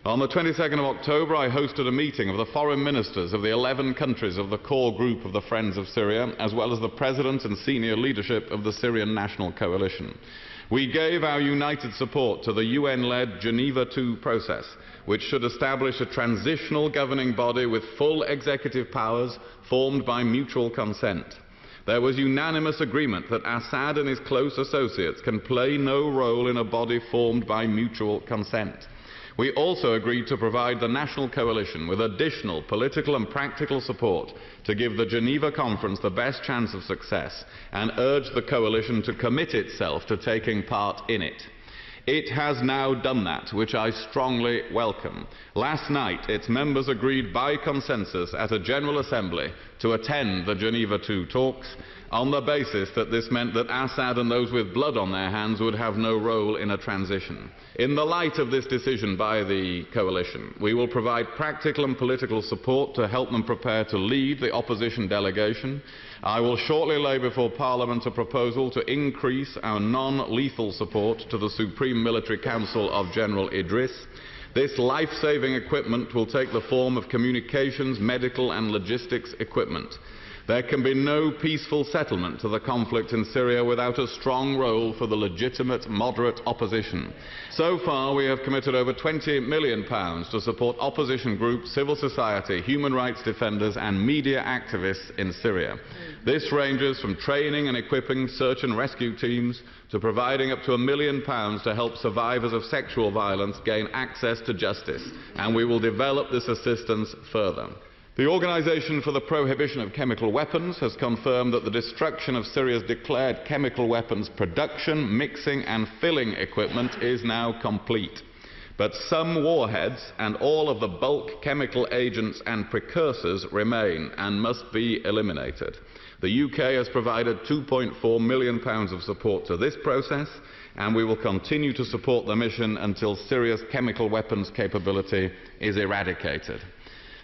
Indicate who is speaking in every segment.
Speaker 1: On the 22nd of October, I hosted a meeting of the foreign ministers of the 11 countries of the core group of the Friends of Syria, as well as the President and senior leadership of the Syrian National Coalition. We gave our united support to the UN-led Geneva II process, which should establish a transitional governing body with full executive powers formed by mutual consent. There was unanimous agreement that Assad and his close associates can play no role in a body formed by mutual consent. We also agreed to provide the National Coalition with additional political and practical support to give the Geneva Conference the best chance of success and urge the coalition to commit itself to taking part in it. It has now done that, which I strongly welcome. Last night, its members agreed by consensus at a General Assembly to attend the Geneva II talks on the basis that this meant that Assad and those with blood on their hands would have no role in a transition. In the light of this decision by the coalition, we will provide practical and political support to help them prepare to lead the opposition delegation. I will shortly lay before Parliament a proposal to increase our non-lethal support to the Supreme Military Council of General Idris. This life-saving equipment will take the form of communications, medical and logistics equipment. There can be no peaceful settlement to the conflict in Syria without a strong role for the legitimate moderate opposition. So far, we have committed over £20 million to support opposition groups, civil society, human rights defenders and media activists in Syria. This ranges from training and equipping search and rescue teams to providing up to £1 million to help survivors of sexual violence gain access to justice, and we will develop this assistance further. The Organisation for the Prohibition of Chemical Weapons has confirmed that the destruction of Syria's declared chemical weapons production, mixing and filling equipment is now complete. But some warheads and all of the bulk chemical agents and precursors remain and must be eliminated. The UK has provided £2.4 million of support to this process, and we will continue to support the mission until Syria's chemical weapons capability is eradicated.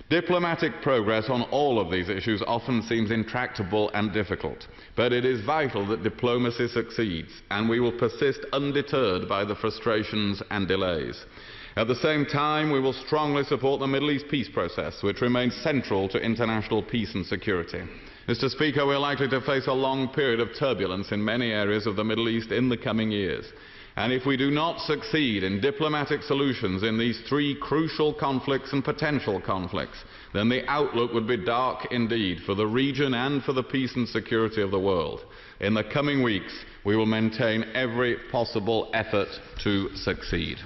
Speaker 1: Diplomatic progress on all of these issues often seems intractable and difficult, but it is vital that diplomacy succeeds, and we will persist undeterred by the frustrations and delays. At the same time, we will strongly support the Middle East peace process, which remains central to international peace and security. Mr. Speaker, we are likely to face a long period of turbulence in many areas of the Middle East in the coming years. And if we do not succeed in diplomatic solutions in these three crucial conflicts and potential conflicts, then the outlook would be dark indeed for the region and for the peace and security of the world. In the coming weeks, we will maintain every possible effort to succeed.